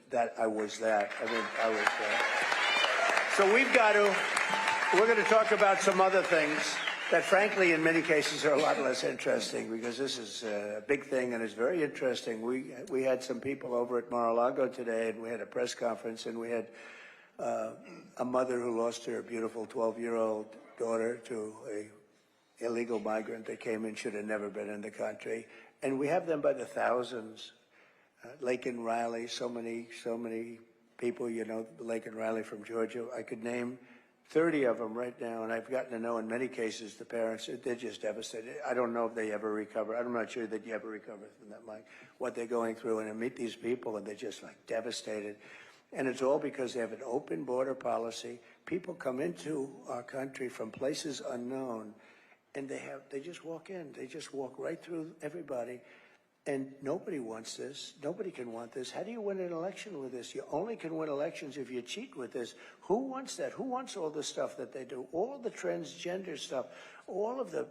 that I was that. I mean, I was that. So we're going to talk about some other things that, frankly, in many cases are a lot less interesting, because this is a big thing and it's very interesting. We had some people over at Mar-a-Lago today, and we had a press conference, and we had a mother who lost her beautiful 12-year-old daughter to a illegal migrant that came in, should have never been in the country. And we have them by the thousands. Lake and Riley, so many people, you know, Lake and Riley from Georgia. I could name 30 of them right now, and I've gotten to know in many cases the parents. They're just devastated. I don't know if they ever recover. I'm not sure that you ever recover from that, Mike, what they're going through. And I meet these people, and they're just like devastated. And it's all because they have an open border policy. People come into our country from places unknown, and they just walk in. They just walk right through everybody. And nobody wants this. Nobody can want this. How do you win an election with this? You only can win elections if you cheat with this. Who wants that? Who wants all the stuff that they do? All the transgender stuff, all of the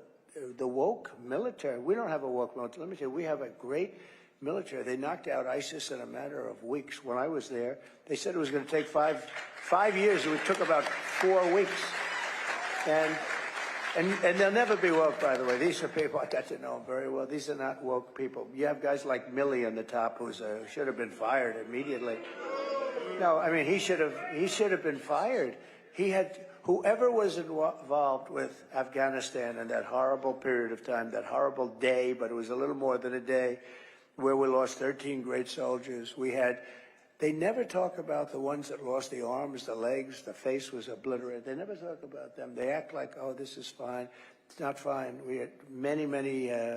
woke military. We don't have a woke military. Let me tell you, we have a great military. They knocked out ISIS in a matter of weeks. When I was there, they said it was going to take five years. It took about 4 weeks. And they'll never be woke, by the way. These are people, I got to know them very well. These are not woke people. You have guys like Milley on the top, who should have been fired immediately. No, I mean, he should have been fired. Whoever was involved with Afghanistan in that horrible period of time, that horrible day, but it was a little more than a day, where we lost 13 great soldiers. They never talk about the ones that lost the arms, the legs, the face was obliterated. They never talk about them. They act like, oh, this is fine. It's not fine. We had many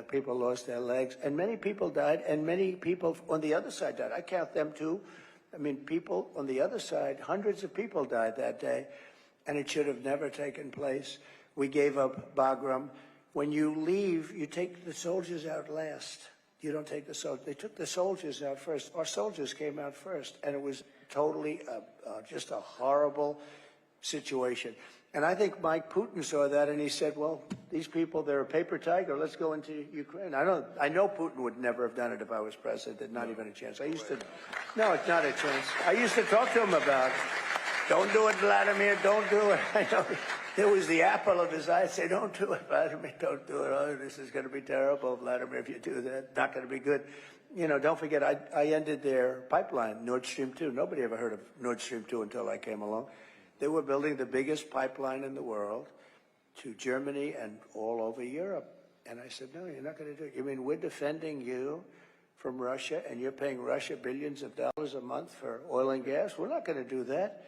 people lost their legs, and many people died, and many people on the other side died. I count them too. I mean, people on the other side, hundreds of people died that day, and it should have never taken place. We gave up Bagram. When you leave, you take the soldiers out last. You don't take the soldiers. They took the soldiers out first. Our soldiers came out first, and it was totally just a horrible situation. And I think Mike Putin saw that, and he said, well, these people, they're a paper tiger. Let's go into Ukraine. I know Putin would never have done it if I was president. Not even a chance. No, it's not a chance. I used to talk to him about, don't do it, Vladimir, don't do it. I know. It was the apple of his eye. I'd say, don't do it, Vladimir, don't do it. Oh, this is going to be terrible, Vladimir, if you do that. Not going to be good. You know, don't forget, I ended their pipeline, Nord Stream 2. Nobody ever heard of Nord Stream 2 until I came along. They were building the biggest pipeline in the world to Germany and all over Europe. And I said, no, you're not going to do it. You mean we're defending you from Russia, and you're paying Russia billions of dollars a month for oil and gas? We're not going to do that.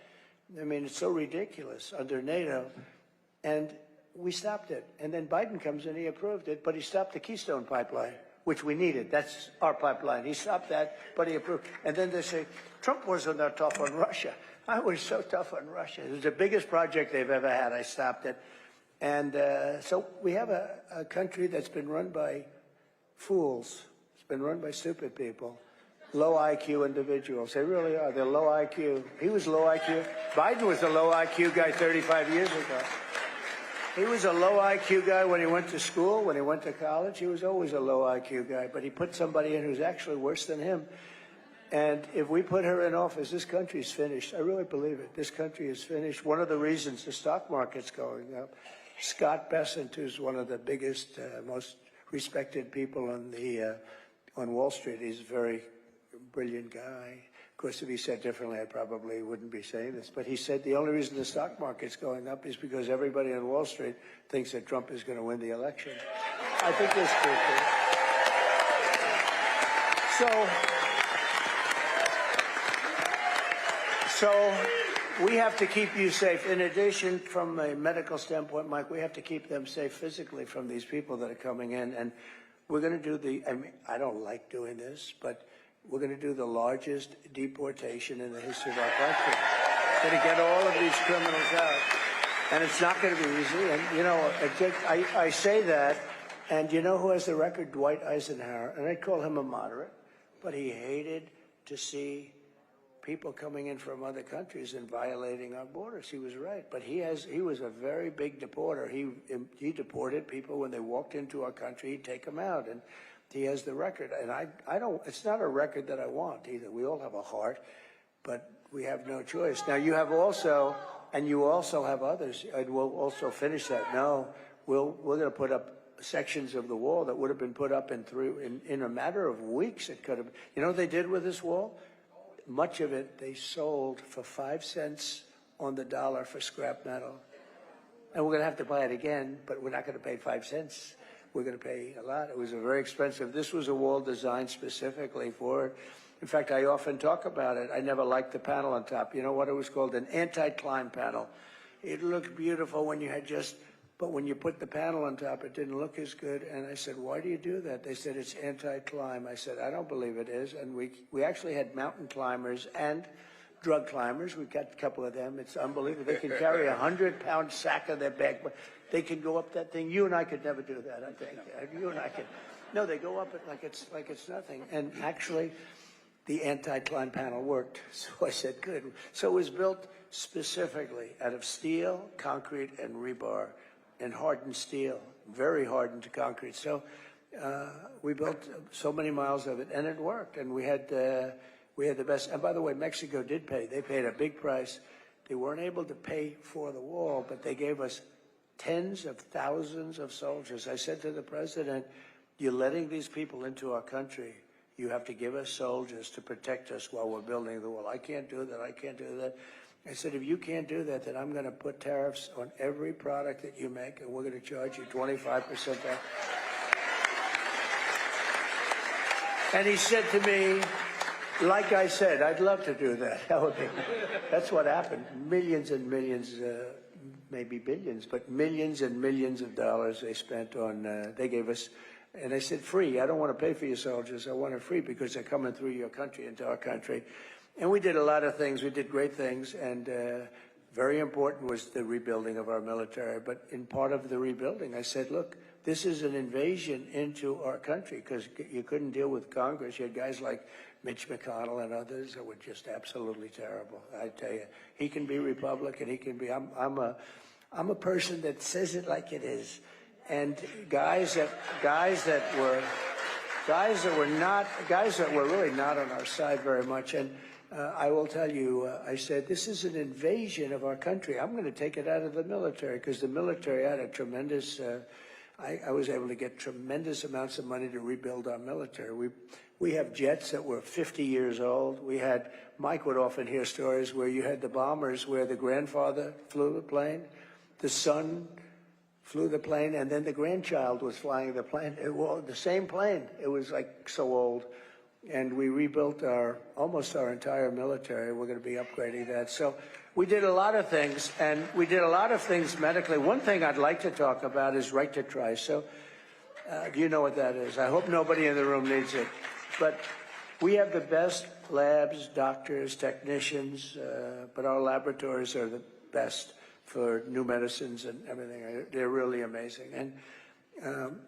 I mean, it's so ridiculous under NATO. And we stopped it. And then Biden comes in, he approved it, but he stopped the Keystone pipeline, which we needed. That's our pipeline. He stopped that, but he approved. And then they say, Trump wasn't that tough on Russia. I was so tough on Russia. It was the biggest project they've ever had. I stopped it. And so we have a country that's been run by fools. It's been run by stupid people. Low IQ individuals. They really are. They're low IQ. He was low IQ. Biden was a low IQ guy 35 years ago. He was a low IQ guy when he went to school, when he went to college. He was always a low IQ guy, but he put somebody in who's actually worse than him. And if we put her in office, this country's finished. I really believe it. This country is finished. One of the reasons the stock market's going up, Scott Bessent, who's one of the biggest, most respected people on Wall Street, he's a very brilliant guy. Of course, if he said differently, I probably wouldn't be saying this. But he said the only reason the stock market's going up is because everybody on Wall Street thinks that Trump is going to win the election. I think that's true. So we have to keep you safe. In addition, from a medical standpoint, Mike, we have to keep them safe physically from these people that are coming in. And we're going to do I don't like doing this, but we're going to do the largest deportation in the history of our country. We're going to get all of these criminals out. And it's not going to be easy. And, you know, I say that, and you know who has the record? Dwight Eisenhower. And I call him a moderate, but he hated to see people coming in from other countries and violating our borders. He was right. But he was a very big deporter. He deported people when they walked into our country. He'd take them out. And he has the record, and I don't. It's not a record that I want either. We all have a heart, but we have no choice. Now you have also, and you also have others, and we'll also finish that. No, we're going to put up sections of the wall that would have been put up in a matter of weeks. It could have. You know what they did with this wall? Much of it they sold for 5 cents on the dollar for scrap metal. And we're going to have to buy it again, but we're not going to pay 5 cents. We're going to pay a lot. It was a very expensive. This was a wall designed specifically for it. In fact, I often talk about it. I never liked the panel on top. You know what it was called? An anti-climb panel. It looked beautiful when you had just, but when you put the panel on top, it didn't look as good. And I said, why do you do that? They said, it's anti-climb. I said, I don't believe it is. And we actually had mountain climbers and drug climbers. We got a couple of them. It's unbelievable. They can carry a 100-pound sack on their back. But they can go up that thing. You and I could never do that, I think. You and I could. No, they go up it like it's nothing. And actually, the anti-climb panel worked. So I said, good. So it was built specifically out of steel, concrete, and rebar, and hardened steel, very hardened concrete. So we built so many miles of it, and it worked. And we had the best. And by the way, Mexico did pay. They paid a big price. They weren't able to pay for the wall, but they gave us tens of thousands of soldiers. I said to the president, you're letting these people into our country. You have to give us soldiers to protect us while we're building the wall. I can't do that. I can't do that. I said, if you can't do that, then I'm going to put tariffs on every product that you make, and we're going to charge you 25% back. And he said to me, like I said, I'd love to do that. That's what happened. Millions and millions, maybe billions, but millions and millions of dollars they spent on, they gave us, and I said, free. I don't want to pay for your soldiers. I want it free because they're coming through your country, into our country. And we did a lot of things. We did great things, and very important was the rebuilding of our military. But in part of the rebuilding, I said, look, this is an invasion into our country because you couldn't deal with Congress. You had guys like Mitch McConnell and others that were just absolutely terrible. I tell you, he can be Republican. He can be. I'm a person that says it like it is. And guys that were really not on our side very much. And I will tell you, I said, this is an invasion of our country. I'm going to take it out of the military because the military had a tremendous. I was able to get tremendous amounts of money to rebuild our military. We have jets that were 50 years old. We had, Mike would often hear stories where you had the bombers where the grandfather flew the plane, the son flew the plane, and then the grandchild was flying the plane. It was the same plane. It was like so old. And we rebuilt almost our entire military. We're going to be upgrading that. So we did a lot of things, and we did a lot of things medically. One thing I'd like to talk about is right to try. So do you know what that is? I hope nobody in the room needs it. But we have the best labs, doctors, technicians, but our laboratories are the best for new medicines and everything. They're really amazing. And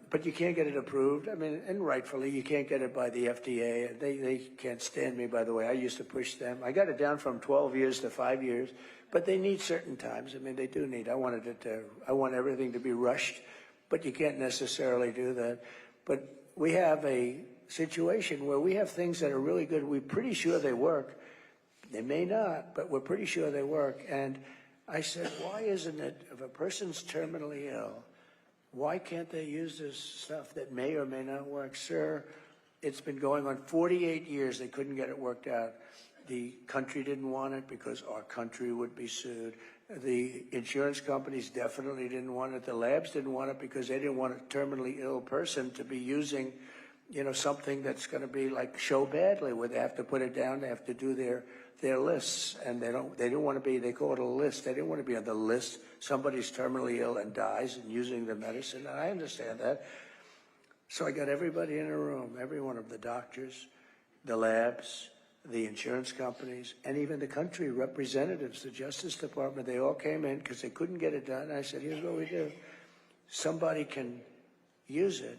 but you can't get it approved. I mean, and rightfully, you can't get it by the FDA. They can't stand me, by the way. I used to push them. I got it down from 12 years to 5 years, but they need certain times. I mean, they do need. I want everything to be rushed, but you can't necessarily do that. But we have a situation where we have things that are really good. We're pretty sure they work. They may not, but we're pretty sure they work. And I said, why isn't it, if a person's terminally ill, why can't they use this stuff that may or may not work? Sir, it's been going on 48 years. They couldn't get it worked out. The country didn't want it because our country would be sued. The insurance companies definitely didn't want it. The labs didn't want it because they didn't want a terminally ill person to be using, you know, something that's going to be like show badly, where they have to put it down. They have to do their lists, and they didn't want to be, they call it a list. They didn't want to be on the list. Somebody's terminally ill and dies and using the medicine, and I understand that. So I got everybody in a room, every one of the doctors, the labs, the insurance companies, and even the country representatives, the Justice Department. They all came in because they couldn't get it done. I said, here's what we do. Somebody can use it.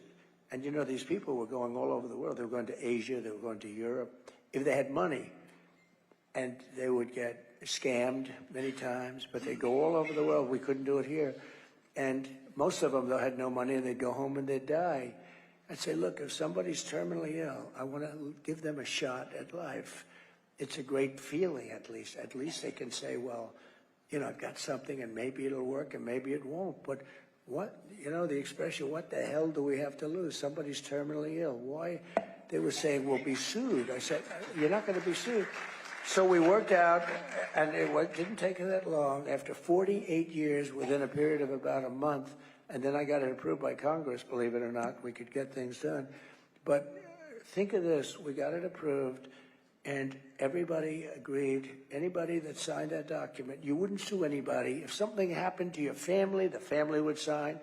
And you know, these people were going all over the world. They were going to Asia, they were going to Europe. If they had money, and they would get scammed many times, but they go all over the world. We couldn't do it here. And most of them, though, had no money, and they'd go home and they'd die. I'd say, look, if somebody's terminally ill, I want to give them a shot at life. it's a great feeling, at least. At least they can say, well, you know, I've got something and maybe it'll work and maybe it won't. But what, you know, the expression, what the hell do we have to lose? Somebody's terminally ill. Why? They were saying, we'll be sued. I said, you're not going to be sued. So we worked out, and it didn't take that long. After 48 years, within a period of about a month, and then I got it approved by Congress, believe it or not, we could get things done. But think of this, we got it approved, and everybody agreed, anybody that signed that document, you wouldn't sue anybody. If something happened to your family, the family would sign,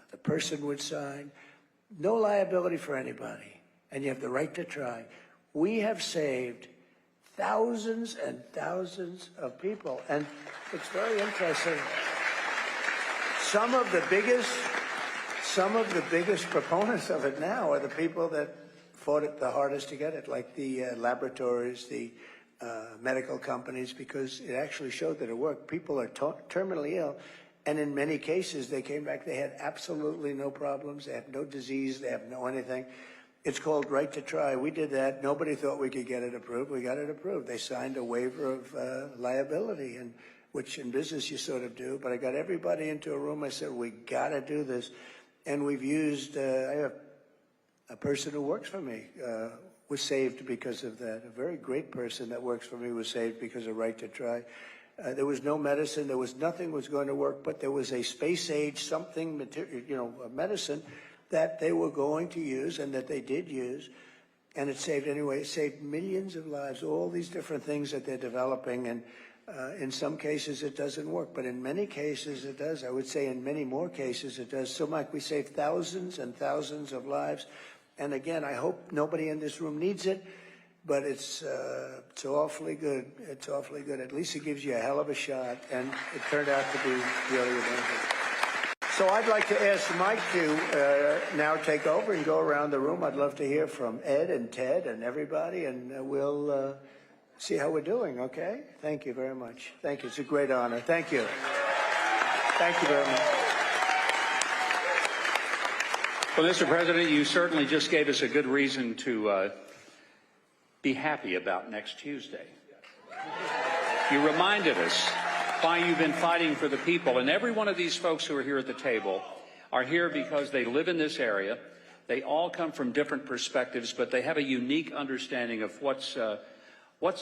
the person would sign. No liability for anybody, and you have the right to try. We have saved thousands and thousands of people, and it's very interesting. Some of the biggest proponents of it now are the people that fought it the hardest to get it, like the laboratories, the medical companies, because it actually showed that it worked. People are terminally ill, and in many cases they came back, they had absolutely no problems, they have no disease, they have no anything. It's called right to try. We did that. Nobody thought we could get it approved. We got it approved. They signed a waiver of liability, and which in business you sort of do. But I got everybody into a room. I said, we got to do this. And we've used, I have a person who works for me was saved because of that. A very great person that works for me was saved because of right to try. There was no medicine. There was nothing was going to work, but there was a space age something, material, you know, a medicine that they were going to use and that they did use, and it saved anyway. It saved millions of lives, all these different things that they're developing, and in some cases it doesn't work, but in many cases it does. I would say in many more cases it does. So, Mike, we saved thousands and thousands of lives, and again, I hope nobody in this room needs it, but it's awfully good. It's awfully good. At least it gives you a hell of a shot, and it turned out to be really amazing. So I'd like to ask Mike to now take over and go around the room. I'd love to hear from Ed and Ted and everybody, and we'll see how we're doing, okay? Thank you very much. Thank you. It's a great honor. Thank you. Thank you very much. Well, Mr. President, you certainly just gave us a good reason to be happy about next Tuesday. You reminded us why you've been fighting for the people. And every one of these folks who are here at the table are here because they live in this area. They all come from different perspectives, but they have a unique understanding of what's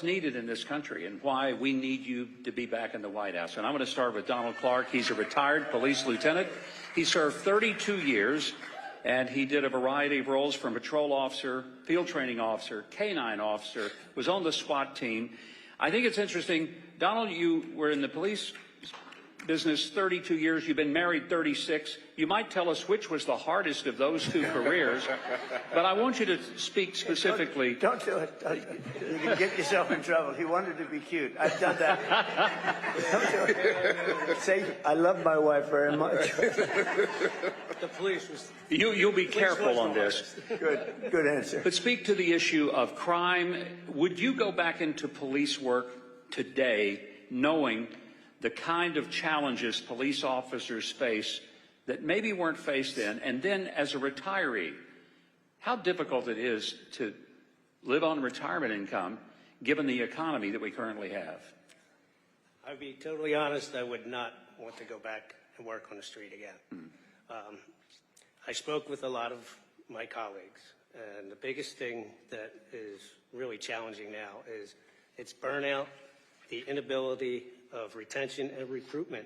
needed in this country and why we need you to be back in the White House. And I'm going to start with Donald Clark. He's a retired police lieutenant. He served 32 years, and he did a variety of roles from patrol officer, field training officer, K-9 officer, was on the SWAT team. I think it's interesting, Donald, you were in the police business 32 years. You've been married 36. You might tell us which was the hardest of those two careers, but I want you to speak specifically. Don't do it. You can get yourself in trouble. He wanted to be cute. I've done that. Don't do it. Say, I love my wife very much. The police was... You'll be careful on this. Good answer. But speak to the issue of crime. Would you go back into police work today knowing the kind of challenges police officers face that maybe weren't faced then? And then as a retiree, how difficult it is to live on retirement income given the economy that we currently have? I'll be totally honest, I would not want to go back and work on the street again. I spoke with a lot of my colleagues, and the biggest thing that is really challenging now is it's burnout, the inability of retention and recruitment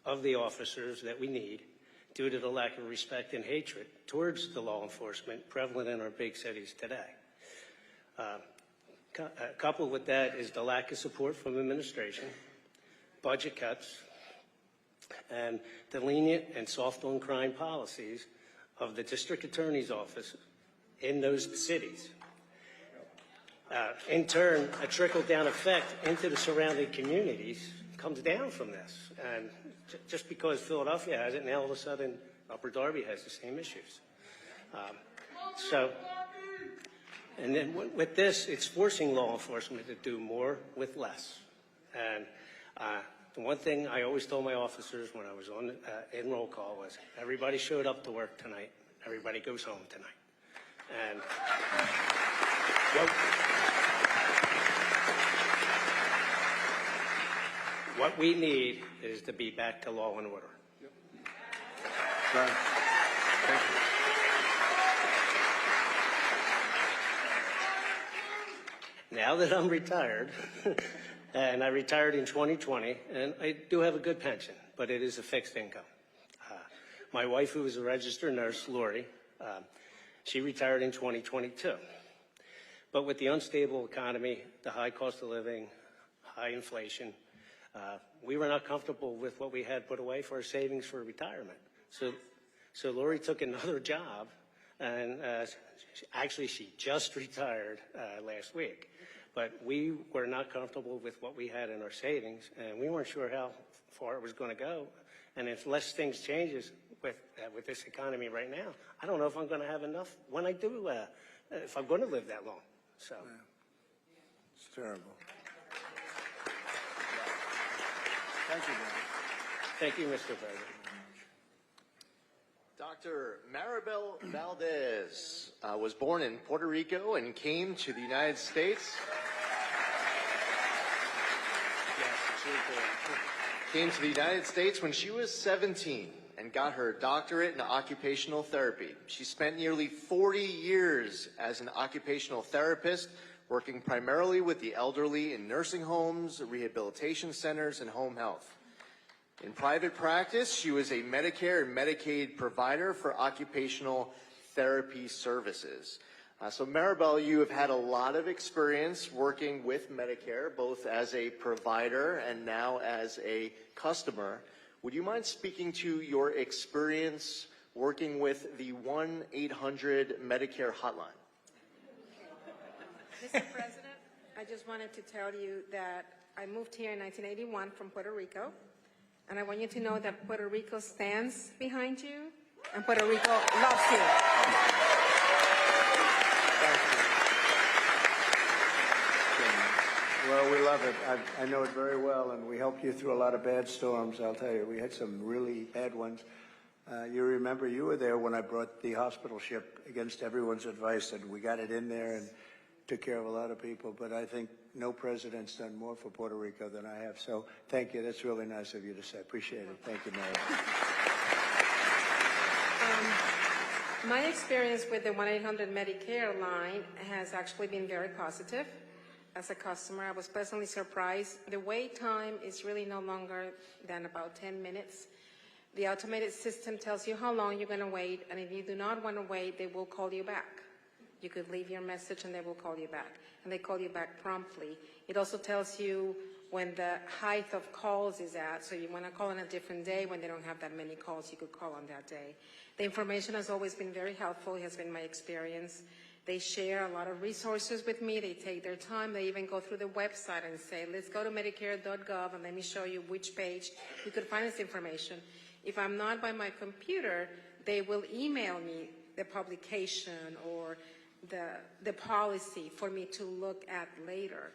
of the officers that we need due to the lack of respect and hatred towards the law enforcement prevalent in our big cities today. Coupled with that is the lack of support from administration, budget cuts, and the lenient and soft on crime policies of the district attorney's office in those cities. In turn, a trickle-down effect into the surrounding communities comes down from this. And just because Philadelphia has it, now all of a sudden Upper Darby has the same issues. And then with this, it's forcing law enforcement to do more with less. And the one thing I always told my officers when I was on in roll call was, everybody showed up to work tonight, everybody goes home tonight. And What we need is to be back to law and order. Right. Thank you. Now that I'm retired, and I retired in 2020, and I do have a good pension, but it is a fixed income. My wife, who is a registered nurse, Lori, she retired in 2022. But with the unstable economy, the high cost of living, high inflation, we were not comfortable with what we had put away for our savings for retirement. So Lori took another job, and actually she just retired last week. But we were not comfortable with what we had in our savings, and we weren't sure how far it was going to go. And unless things changes with this economy right now, I don't know if I'm going to have enough when I do, if I'm going to live that long. So It's terrible. Thank you, man. thank you, Mr. President. Dr. Maribel Valdez was born in Puerto Rico and came to the United States. Came to the United States when she was 17 and got her doctorate in occupational therapy. She spent nearly 40 years as an occupational therapist, working primarily with the elderly in nursing homes, rehabilitation centers, and home health. In private practice, she was a Medicare and Medicaid provider for occupational therapy services. So Maribel, you have had a lot of experience working with Medicare, both as a provider and now as a customer. Would you mind speaking to your experience working with the 1-800 Medicare hotline? Mr. President, I just wanted to tell you that I moved here in 1981 from Puerto Rico, and I want you to know that Puerto Rico stands behind you, and Puerto Rico loves you. Well, we love it. I know it very well, and we helped you through a lot of bad storms, I'll tell you. We had some really bad ones. You remember you were there when I brought the hospital ship against everyone's advice, and we got it in there and took care of a lot of people. But I think no president's done more for Puerto Rico than I have. So thank you. That's really nice of you to say. Appreciate it. Thank you, Mary. My experience with the 1-800 Medicare line has actually been very positive. As a customer, I was pleasantly surprised. The wait time is really no longer than about 10 minutes. The automated system tells you how long you're going to wait, and if you do not want to wait, they will call you back. You could leave your message and they will call you back, and they call you back promptly. It also tells you when the height of calls is at, so you want to call on a different day when they don't have that many calls, you could call on that day. The information has always been very helpful. It has been my experience. They share a lot of resources with me. They take their time. They even go through the website and say, let's go to Medicare.gov and let me show you which page you could find this information. If I'm not by my computer, they will email me the publication or the policy for me to look at later.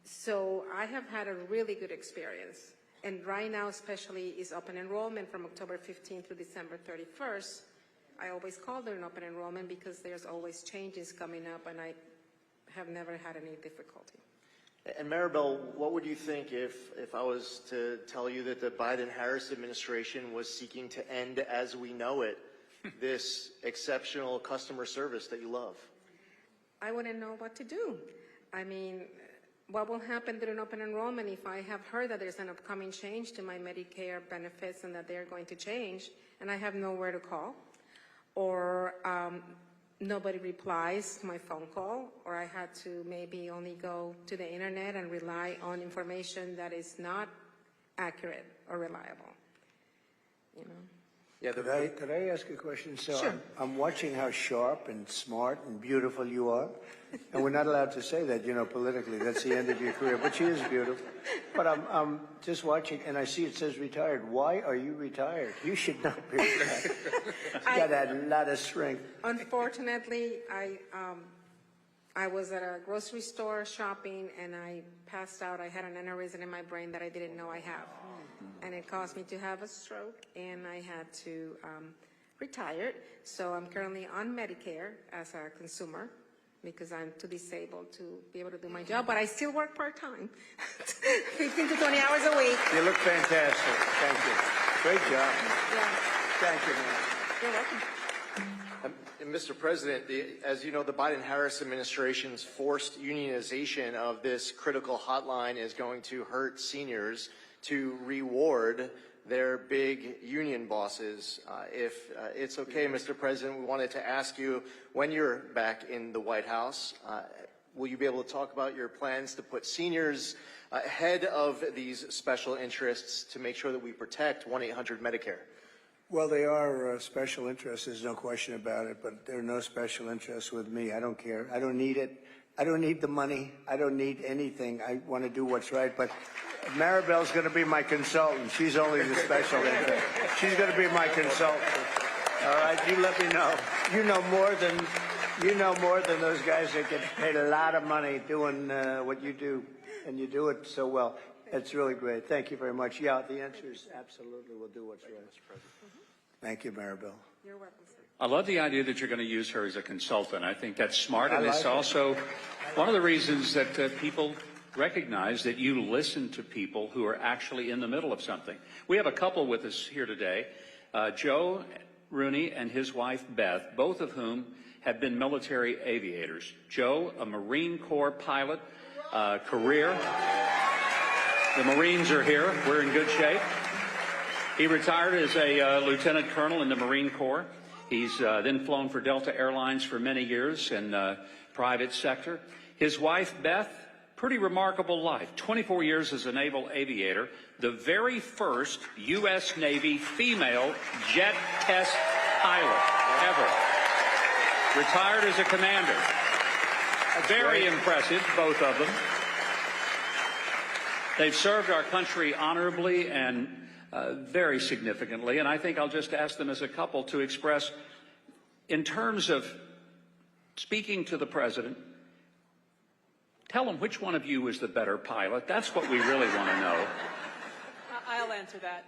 So I have had a really good experience. And right now, especially, is open enrollment from October 15th to December 31st. I always call during open enrollment because there's always changes coming up, and I have never had any difficulty. And Maribel, what would you think if I was to tell you that the Biden-Harris administration was seeking to end as we know it, this exceptional customer service that you love? I wouldn't know what to do. I mean, what will happen during open enrollment if I have heard that there's an upcoming change to my Medicare benefits and that they're going to change, and I have nowhere to call? Or nobody replies to my phone call, or I had to maybe only go to the internet and rely on information that is not accurate or reliable, you know? Yeah, Could I ask a question? So Sure. I'm watching how sharp and smart and beautiful you are. And we're not allowed to say that, you know, politically. That's the end of your career. But she is beautiful. But I'm just watching, and I see it says retired. Why are you retired? You should not be retired. You got a lot of strength. Unfortunately, I was at a grocery store shopping, and I passed out. I had an aneurysm in my brain that I didn't know I have. And it caused me to have a stroke, and I had to retire. So I'm currently on Medicare as a consumer, because I'm too disabled to be able to do my job, but I still work part-time, 15 to 20 hours a week. You look fantastic. Thank you. Great job. Yeah, Thank you, man. you're welcome. And Mr. President, as you know, the Biden-Harris administration's forced unionization of this critical hotline is going to hurt seniors to reward their big union bosses. If it's okay, Mr. President, we wanted to ask you, when you're back in the White House, will you be able to talk about your plans to put seniors ahead of these special interests to make sure that we protect 1-800-Medicare? Well, they are special interests, there's no question about it, but there are no special interests with me. I don't care. I don't need it. I don't need the money. I don't need anything. I want to do what's right, but Maribel's going to be my consultant. She's only the special interest. She's going to be my consultant. All right, you let me know. You know more than those guys that get paid a lot of money doing what you do, and you do it so well. It's really great. Thank you very much. Yeah, the answer is absolutely. We'll do what's right. Thank you, Maribel. You're welcome, sir. I love the idea that you're going to use her as a consultant. I think that's smart, and I like it's it. also one of the reasons that people recognize that you listen to people who are actually in the middle of something. We have a couple with us here today, Joe Rooney and his wife Beth, both of whom have been military aviators. Joe, a Marine Corps pilot, career. The Marines are here. We're in good shape. He retired as a lieutenant colonel in the Marine Corps. He's then flown for Delta Airlines for many years in private sector. His wife, Beth, pretty remarkable life. 24 years as a naval aviator, the very first U.S. Navy female jet test pilot ever. Retired as a commander. Very impressive, both of them. They've served our country honorably and very significantly, and I think I'll just ask them as a couple to express, in terms of speaking to the president, tell him which one of you is the better pilot. That's what we really want to know. I'll answer that.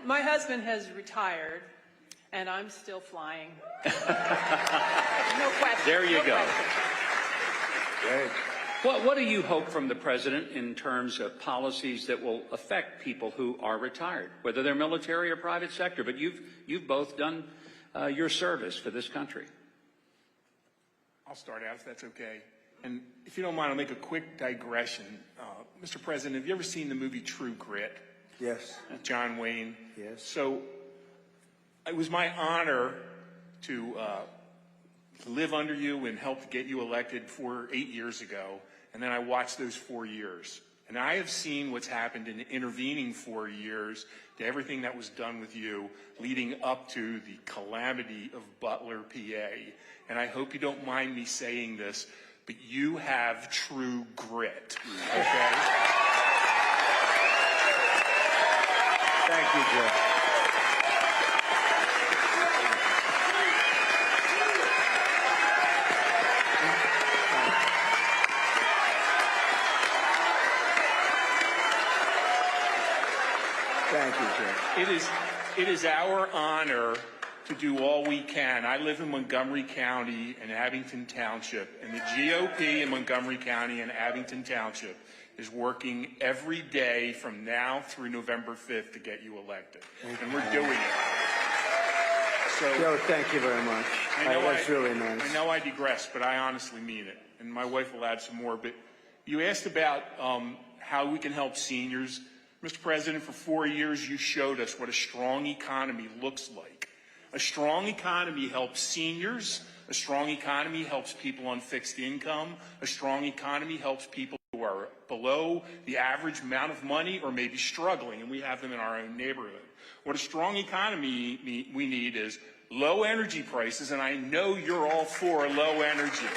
My husband has retired, and I'm still flying. No question. There you go. Great. What do you hope from the president in terms of policies that will affect people who are retired, whether they're military or private sector? But you've both done your service for this country. I'll start out if that's okay. And if you don't mind, I'll make a quick digression. Mr. President, have you ever seen the movie True Grit? Yes. John Wayne? Yes. So it was my honor to live under you and help get you elected 8 years ago. And then I watched those 4 years. And I have seen what's happened in the intervening 4 years to everything that was done with you leading up to the calamity of Butler, PA. And I hope you don't mind me saying this, but you have true grit, okay? Thank you, Joe. Thank you, Joe. It is our honor to do all we can. I live in Montgomery County and Abington Township, and the GOP in Montgomery County and Abington Township is working every day from now through November 5th to get you elected. And we're doing it. So, Joe, thank you very much. That's really nice. I know I digress, but I honestly mean it. And my wife will add some more. But you asked about how we can help seniors. Mr. President, for 4 years, you showed us what a strong economy looks like. A strong economy helps seniors. A strong economy helps people on fixed income. A strong economy helps people who are below the average amount of money or maybe struggling, and we have them in our own neighborhood. What a strong economy we need is low energy prices, and I know you're all for low energy.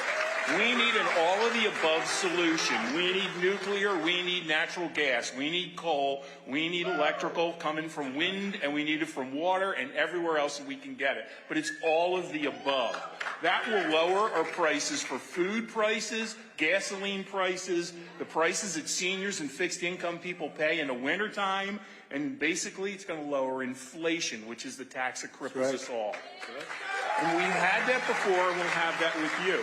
We need an all-of-the-above solution. We need nuclear, we need natural gas, we need coal, we need electrical coming from wind, and we need it from water and everywhere else that we can get it. But it's all of the above. That will lower our prices for food prices, gasoline prices, the prices that seniors and fixed income people pay in the wintertime, and basically it's going to lower inflation, which is the tax that cripples us all. And we've had that before, and we'll have that with you.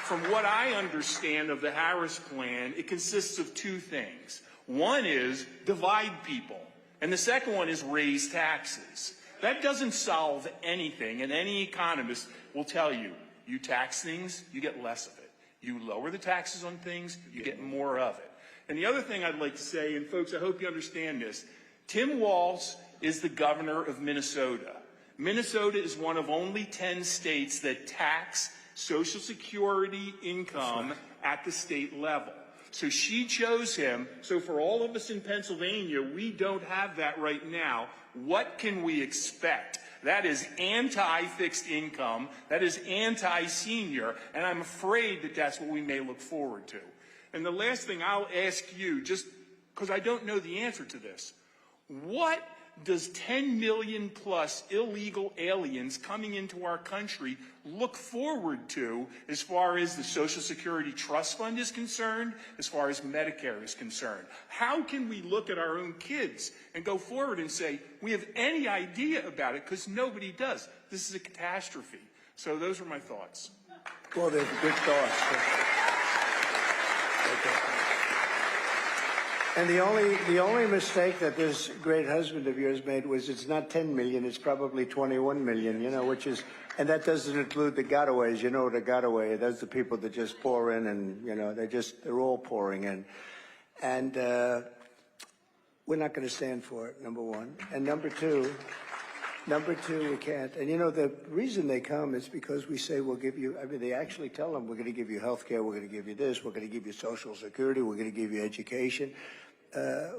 from what I understand of the Harris plan, it consists of two things. One is divide people, and the second one is raise taxes. That doesn't solve anything, and any economist will tell you, you tax things, you get less of it. You lower the taxes on things, you get more of it. And the other thing I'd like to say, and folks, I hope you understand this, Tim Walz is the governor of Minnesota. Minnesota is one of only 10 states that tax Social Security income at the state level. So she chose him. So for all of us in Pennsylvania, we don't have that right now. What can we expect? That is anti-fixed income. That is anti-senior. And I'm afraid that that's what we may look forward to. And the last thing I'll ask you, just because I don't know the answer to this, what does 10 million plus illegal aliens coming into our country look forward to as far as the Social Security Trust Fund is concerned, as far as Medicare is concerned? How can we look at our own kids and go forward and say, we have any idea about it, because nobody does. This is a catastrophe. So those are my thoughts. Well, they're good thoughts. Okay. And the only mistake that this great husband of yours made was it's not 10 million, it's probably 21 million, you know, which is, and that doesn't include the gotaways. You know what a gotaway, that's the people that just pour in and, you know, they're all pouring in. And we're not going to stand for it, number one. And number two, we can't. And, you know, the reason they come is because we say we'll give you, I mean, they actually tell them we're going to give you health care, we're going to give you this, we're going to give you Social Security, we're going to give you education.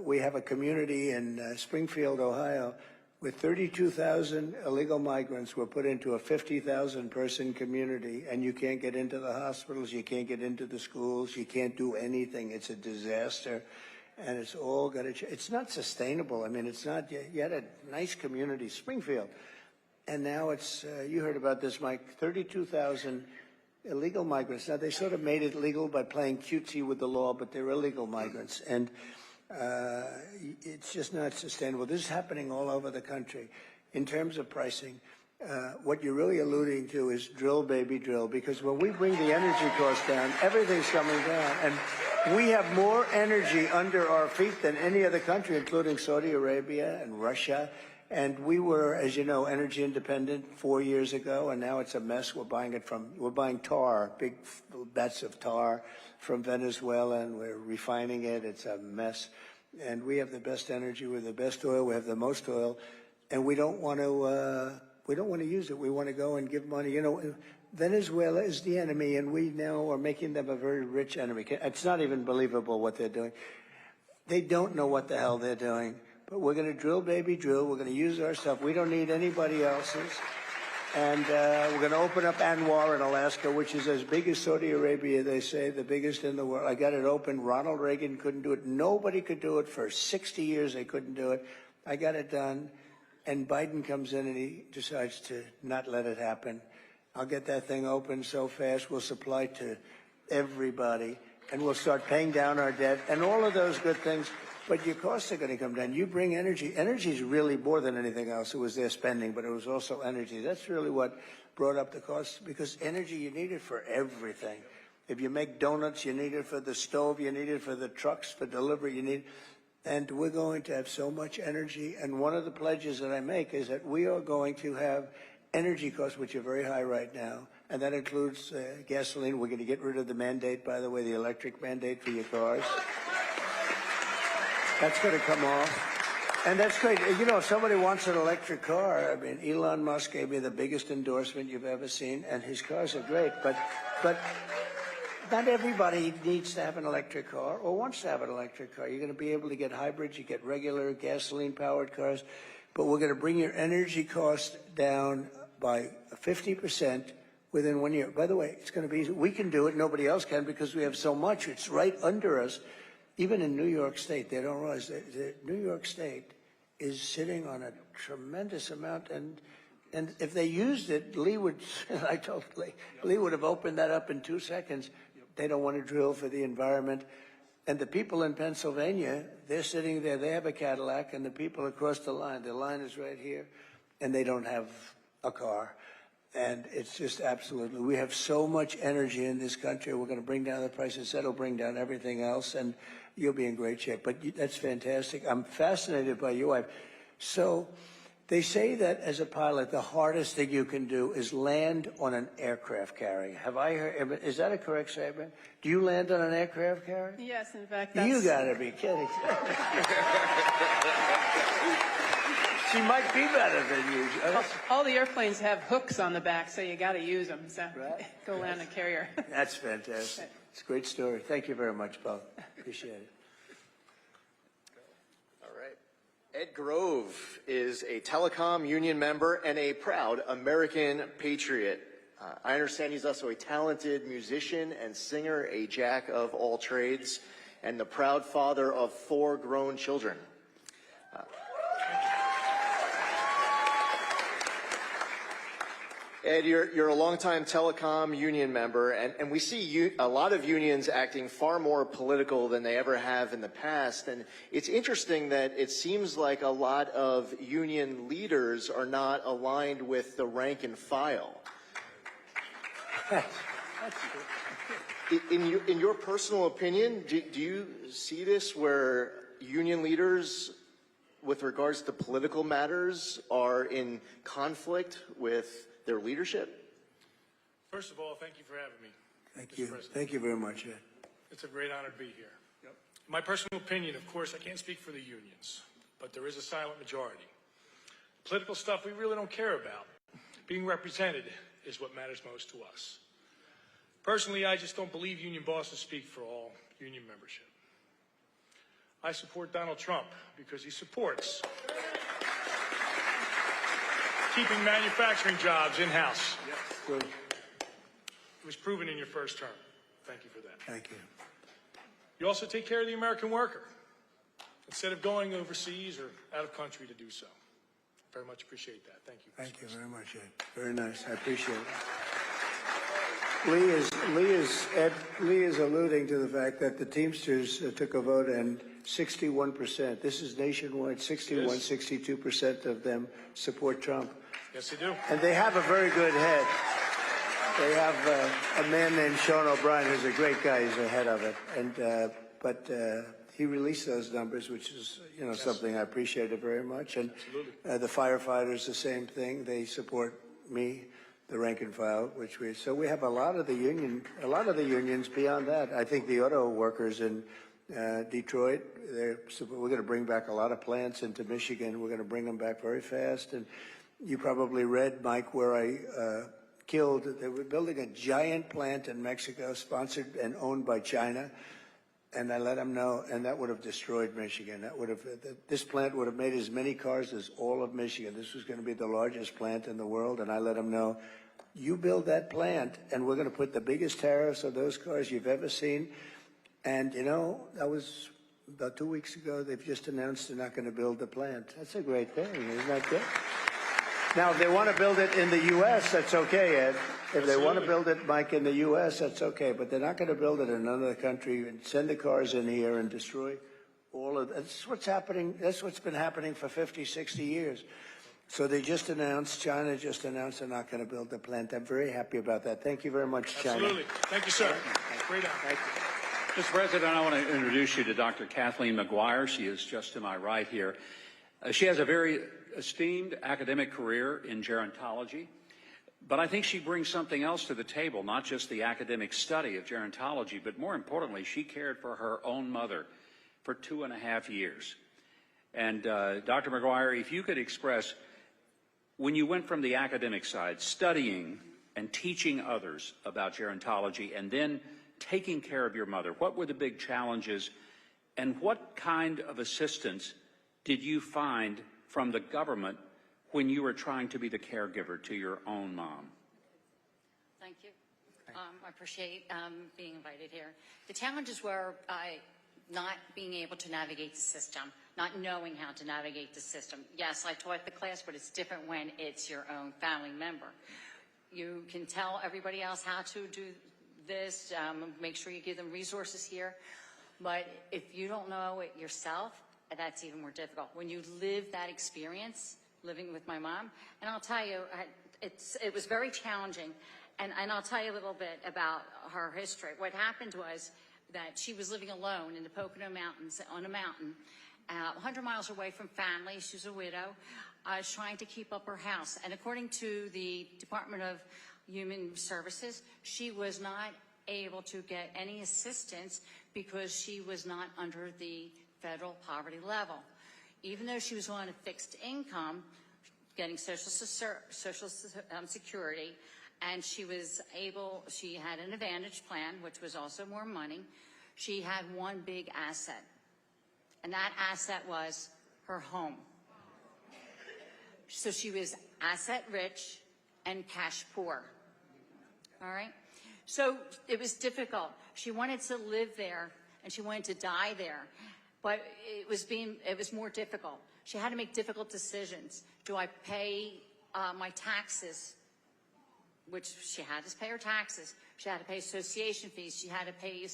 We have a community in Springfield, Ohio, where 32,000 illegal migrants were put into a 50,000 person community, and you can't get into the hospitals, you can't get into the schools, you can't do anything. It's a disaster, and it's all got to change. It's not sustainable. I mean, it's not, you had a nice community, Springfield, and now it's, you heard about this, Mike, 32,000 illegal migrants. Now, they sort of made it legal by playing cutesy with the law, but they're illegal migrants, and it's just not sustainable. This is happening all over the country. In terms of pricing, what you're really alluding to is drill, baby, drill, because when we bring the energy costs down, everything's coming down. And we have more energy under our feet than any other country, including Saudi Arabia and Russia. And we were, as you know, energy independent 4 years ago, and now it's a mess. We're buying tar, big bets of tar from Venezuela, and we're refining it. It's a mess. And we have the best energy, we have the best oil, we have the most oil, and we don't want to use it. We want to go and give money. You know, Venezuela is the enemy, and we now are making them a very rich enemy. It's not even believable what they're doing. They don't know what the hell they're doing. But we're going to drill, baby, drill. We're going to use our stuff. We don't need anybody else's. And we're going to open up Anwar in Alaska, which is as big as Saudi Arabia, they say, the biggest in the world. I got it open. Ronald Reagan couldn't do it. Nobody could do it. For 60 years, they couldn't do it. I got it done. And Biden comes in and he decides to not let it happen. I'll get that thing open so fast. We'll supply to everybody. And we'll start paying down our debt and all of those good things. But your costs are going to come down. You bring energy. Energy is really more than anything else. It was their spending, but it was also energy. That's really what brought up the costs, because energy, you need it for everything. If you make donuts, you need it for the stove, you need it for the trucks, for delivery, you need. And we're going to have so much energy. And one of the pledges that I make is that we are going to have energy costs, which are very high right now. And that includes gasoline. We're going to get rid of the mandate, by the way, the electric mandate for your cars. That's going to come off. And that's great. You know, if somebody wants an electric car, I mean, Elon Musk gave me the biggest endorsement you've ever seen, and his cars are great. But not everybody needs to have an electric car or wants to have an electric car. You're going to be able to get hybrids, you get regular gasoline-powered cars, but we're going to bring your energy cost down by 50% within 1 year. By the way, it's going to be easy. We can do it. Nobody else can, because we have so much. It's right under us. Even in New York State, they don't realize that New York State is sitting on a tremendous amount, and if they used it, Lee would have opened that up in 2 seconds. They don't want to drill for the environment. And the people in Pennsylvania, they're sitting there, they have a Cadillac, and the people across the line is right here, and they don't have a car. And it's just absolutely, we have so much energy in this country. We're going to bring down the prices. That'll bring down everything else, and you'll be in great shape. But that's fantastic. I'm fascinated by your wife. So they say that as a pilot, the hardest thing you can do is land on an aircraft carrier. Have I heard, is that a correct statement? Do you land on an aircraft carrier? Yes, in fact, that's... You got to be kidding. She might be better than you. All the airplanes have hooks on the back, so you got to use them. So Right. go land a carrier. That's fantastic. It's a great story. Thank you very much, both. Appreciate it. All right. Ed Grove is a telecom union member and a proud American patriot. I understand he's also a talented musician and singer, a jack of all trades, and the proud father of 4 grown children. Ed, you're a longtime telecom union member, and we see a lot of unions acting far more political than they ever have in the past. And it's interesting that it seems like a lot of union leaders are not aligned with the rank and file. In your personal opinion, do you see this where union leaders, with regards to political matters, are in conflict with their leadership? First of all, thank you for having me. Thank Mr. you. President. Thank you very much, Ed. It's a great honor to be here. In my personal opinion, of course, I can't speak for the unions, but there is a silent majority. Political stuff we really don't care about. Being represented is what matters most to us. Personally, I just don't believe union bosses speak for all union membership. I support Donald Trump because he supports keeping manufacturing jobs in-house. Good. It was proven in your first term. Thank you for that. Thank you. You also take care of the American worker instead of going overseas or out of country to do so. Very much appreciate that. Thank you. Thank you very much, Ed. Very nice. I appreciate it. Lee is alluding to the fact that the Teamsters took a vote and 61%, this is nationwide, 62% of them support Trump. Yes, they do. And they have a very good head. They have a man named Sean O'Brien who's a great guy. He's the head of it. And but he released those numbers, which is something I appreciated very much. And the firefighters, the same thing. They support me, the rank and file, so we have a lot of the unions beyond that. I think the auto workers in Detroit, we're going to bring back a lot of plants into Michigan. We're going to bring them back very fast. And you probably read, Mike, where I they were building a giant plant in Mexico, sponsored and owned by China. And I let them know, and that would have destroyed Michigan. This plant would have made as many cars as all of Michigan. This was going to be the largest plant in the world, and I let them know, you build that plant, and we're going to put the biggest tariffs on those cars you've ever seen. And, that was about 2 weeks ago. They've just announced they're not going to build the plant. That's a great thing, isn't that good? Now, if they want to build it in the U.S., that's okay, Ed. If they want to build it, Mike, in the U.S., that's okay. But they're not going to build it in another country and send the cars in here and destroy all of that. That's what's happening. That's what's been happening for 50, 60 years. So they just announced, China just announced they're not going to build the plant. I'm very happy about that. Thank you very much, China. Absolutely. Thank you, sir. Great honor. Thank you. Mr. President, I want to introduce you to Dr. Kathleen McGuire. She is just to my right here. She has a very esteemed academic career in gerontology, but I think she brings something else to the table, not just the academic study of gerontology, but more importantly, she cared for her own mother for 2.5 years. And Dr. McGuire, if you could express, when you went from the academic side, studying and teaching others about gerontology, and then taking care of your mother, what were the big challenges, and what kind of assistance did you find from the government when you were trying to be the caregiver to your own mom? Thank you. I appreciate being invited here. The challenges were not being able to navigate the system, not knowing how to navigate the system. Yes, I taught the class, but it's different when it's your own family member. You can tell everybody else how to do this, make sure you give them resources here, but if you don't know it yourself, that's even more difficult. When you live that experience, living with my mom, and I'll tell you, it was very challenging. And I'll tell you a little bit about her history. What happened was that she was living alone in the Pocono Mountains, on a mountain, 100 miles away from family. She was a widow, trying to keep up her house. And according to the Department of Human Services, she was not able to get any assistance because she was not under the federal poverty level. Even though she was on a fixed income, getting Social Security, and she had an Advantage plan, which was also more money. She had one big asset, and that asset was her home. So she was asset rich and cash poor. All right? So it was difficult. She wanted to live there, and she wanted to die there, but it was more difficult. She had to make difficult decisions. Do I pay my taxes? Which she had to pay her taxes. She had to pay association fees. She had to pay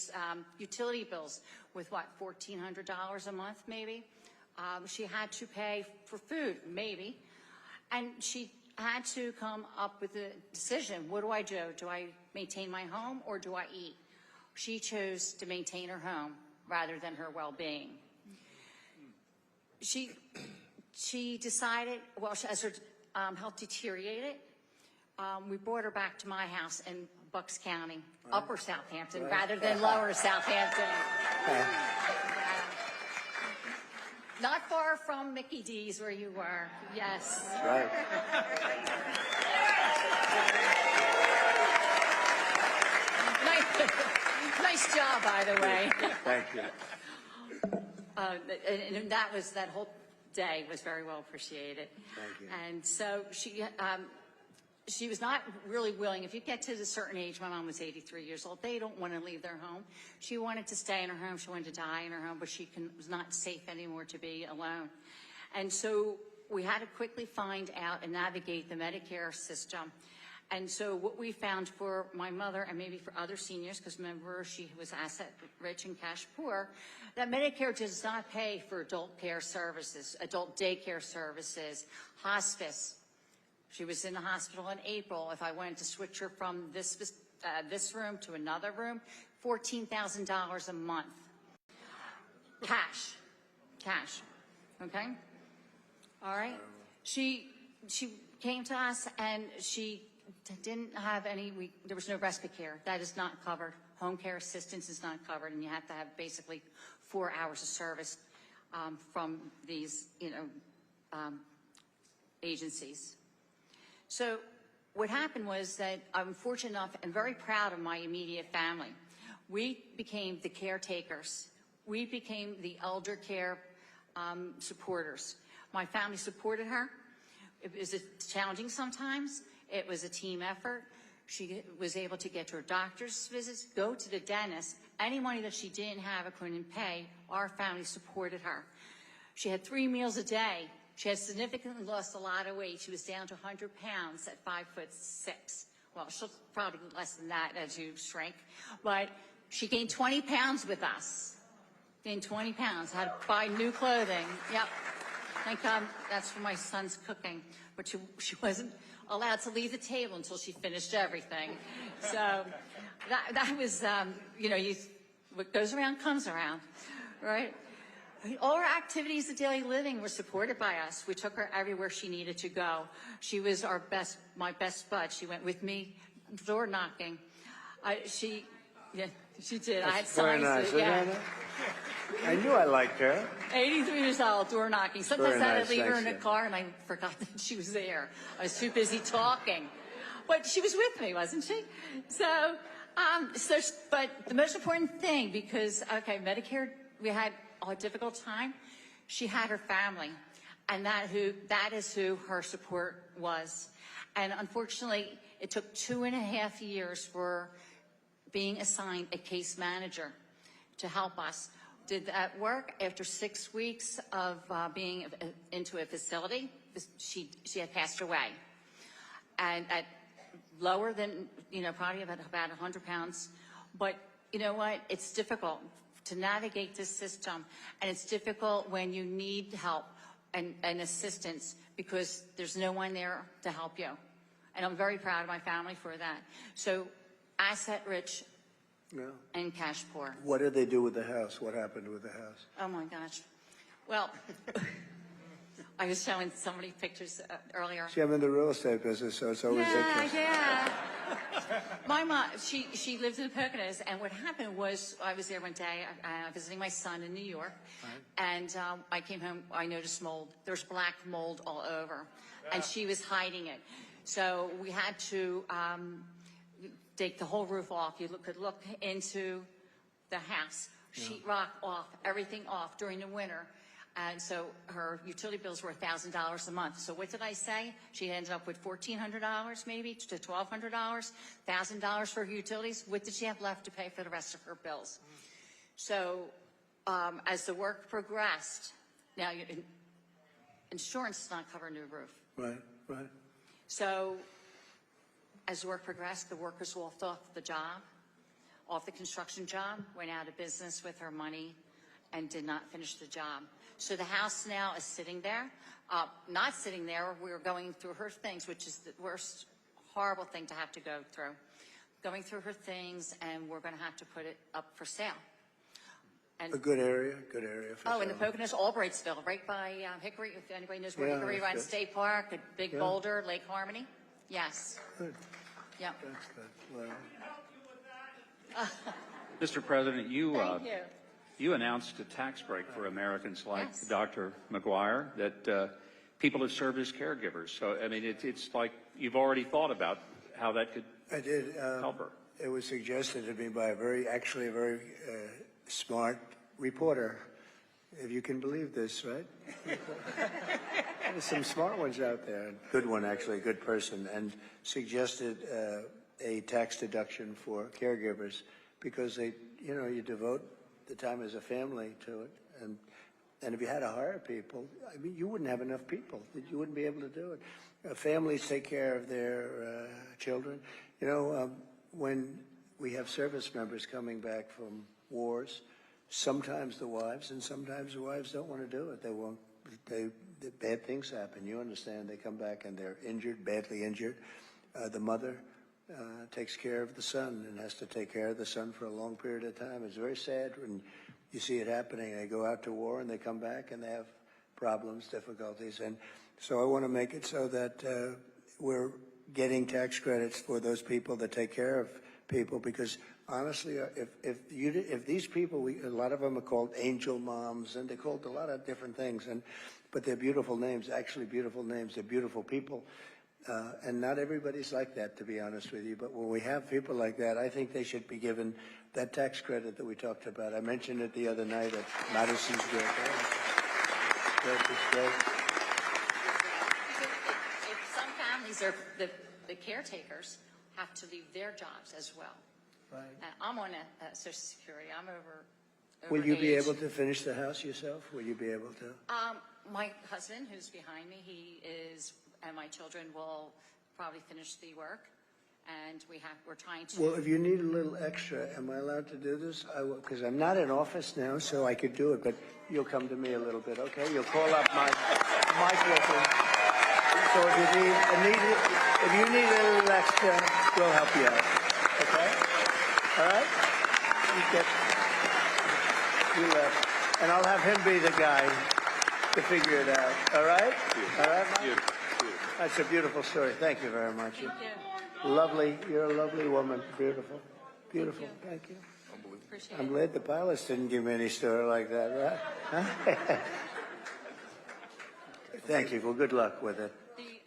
utility bills with what, $1,400 a month maybe? She had to pay for food, maybe. And she had to come up with a decision. What do I do? Do I maintain my home or do I eat? She chose to maintain her home rather than her well-being. She decided, well, as her health deteriorated, we brought her back to my house in Bucks County, Upper Southampton, rather than Lower Southampton. Not far from Mickey D's where you were, yes. Right. Nice job, by the way. Thank you. And that whole day was very well appreciated. Thank you. And so she was not really willing. If you get to a certain age, my mom was 83 years old, they don't want to leave their home. She wanted to stay in her home. She wanted to die in her home, but she was not safe anymore to be alone. And so we had to quickly find out and navigate the Medicare system. And so what we found for my mother and maybe for other seniors, because remember she was asset rich and cash poor, that Medicare does not pay for adult care services, adult daycare services, hospice. She was in the hospital in April. If I wanted to switch her from this room to another room, $14,000 a month. Cash, okay? All right? She came to us and she didn't have there was no respite care. That is not covered. Home care assistance is not covered, and you have to have basically 4 hours of service from these, agencies. So what happened was that I'm fortunate enough and very proud of my immediate family. We became the caretakers. We became the elder care supporters. My family supported her. It was challenging sometimes. It was a team effort. She was able to get to her doctor's visits, go to the dentist. Any money that she didn't have or couldn't pay, our family supported her. She had 3 meals a day. She had significantly lost a lot of weight. She was down to 100 pounds at 5'6". Well, she'll probably less than that as you shrink. But she gained 20 pounds with us. Gained 20 pounds. Had to buy new clothing. Yep. Thank God that's for my son's cooking. But she wasn't allowed to leave the table until she finished everything. So that was, what goes around comes around, right? All her activities of daily living were supported by us. We took her everywhere she needed to go. She was my best bud. She went with me door knocking. She did. I had Very signs. nice. Yeah. I knew I liked her. 83 years old, door knocking. Sometimes Very I'd nice, leave her in the thanks, car and I forgot that she was there. I was too busy talking. But she was with me, wasn't she? So, but the most important thing, because, Medicare, we had a difficult time. She had her family, and that is who her support was. And unfortunately, it took 2.5 years for being assigned a case manager to help us. Did that work? After 6 weeks of being into a facility, she had passed away. And at lower than, probably about 100 pounds. But you know what? It's difficult to navigate this system. And it's difficult when you need help and assistance because there's no one there to help you. And I'm very proud of my family for that. So asset-rich Yeah. and cash poor. What did they do with the house? What happened with the house? Oh, my gosh. Well, I was showing somebody pictures earlier. See, I'm in the real estate business, so it's always interesting. Yeah. My mom, she lived in the Poconos, and what happened was I was there one day visiting my son in New York, and I came home, I noticed mold. There's black mold all over, and she was hiding it. So we had to take the whole roof off. You could look into the house, sheetrock off, everything off during the winter. And so her utility bills were $1,000 a month. So what did I say? She ended up with $1,400 maybe to $1,200, $1,000 for her utilities. What did she have left to pay for the rest of her bills? So as the work progressed, now insurance does not cover a new roof. Right. So as the work progressed, the workers walked off the job, off the construction job, went out of business with her money, and did not finish the job. So the house now is sitting there. Not sitting there, we're going through her things, which is the worst, horrible thing to have to go through. Going through her things, and we're going to have to put it up for sale. And A good area for in the sale. Poconos, Albrightsville, right by Hickory, if anybody knows where Yeah, Hickory that's runs, good. State Park, a big Yeah. boulder, Lake Harmony. Yes. Good. Yep. That's good. Well, Mr. President, Thank you. you announced a tax break for Americans like Yes. Dr. McGuire that people have served as caregivers. So, I mean, it's like you've already thought about how that could I did. help her. It was suggested to me by a very smart reporter, if you can believe this, right? There's some smart ones out there. Good one, actually, a good person, and suggested a tax deduction for caregivers because you devote the time as a family to it, and if you had to hire people, I mean, you wouldn't have enough people. You wouldn't be able to do it. Families take care of their children. When we have service members coming back from wars, sometimes the wives and sometimes the wives don't want to do it. They won't. Bad things happen. You understand? They come back and they're injured, badly injured. The mother takes care of the son and has to take care of the son for a long period of time. It's very sad when you see it happening. They go out to war and they come back and they have problems, difficulties. And so I want to make it so that we're getting tax credits for those people that take care of people, because honestly, if these people, a lot of them are called angel moms, and they're called a lot of different things, but they're beautiful names, actually beautiful names. They're beautiful people. And not everybody's like that, to be honest with you. But when we have people like that, I think they should be given that tax credit that we talked about. I mentioned it the other night at Madison Square Garden. That's great. If some families are, the caretakers have to leave their jobs as well. Right. I'm on a Social Security. I'm over Will you be age. able to finish the house yourself? Will you be able to? My husband, who's behind me, and my children will probably finish the work, and we're trying to. Well, if you need a little extra, am I allowed to do this? I will, because I'm not in office now, so I could do it. But you'll come to me a little bit, okay? You'll call up Mike Wilson. So if you need a little extra, we'll help you out. Okay? All right? You left, and I'll have him be the guy to figure it out. All right? All right, Mike? That's a beautiful story. Thank you very much. Thank you. Lovely. You're a lovely woman. Beautiful. Beautiful. Thank you. Appreciate I'm it. glad the pilots didn't give me any story like that, right? Huh? Thank you. Well, good luck with it.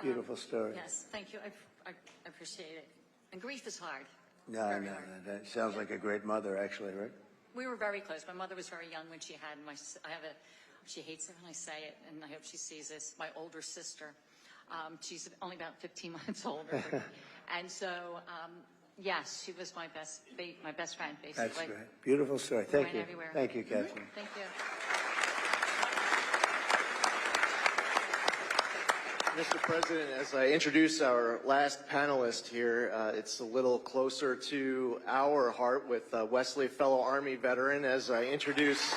Beautiful story. Yes, thank you. I appreciate it. And grief is hard. No. Very hard. That sounds like a great mother, actually, right? We were very close. My mother was very young when she had she hates it when I say it, and I hope she sees this, my older sister. She's only about 15 months older. And so, yes, she was my best friend, basically. That's great. Beautiful story. Thank you. Everywhere. Thank you, Catherine. Thank you. Mr. President, as I introduce our last panelist here, it's a little closer to our heart with Wesley, fellow Army veteran, as I introduce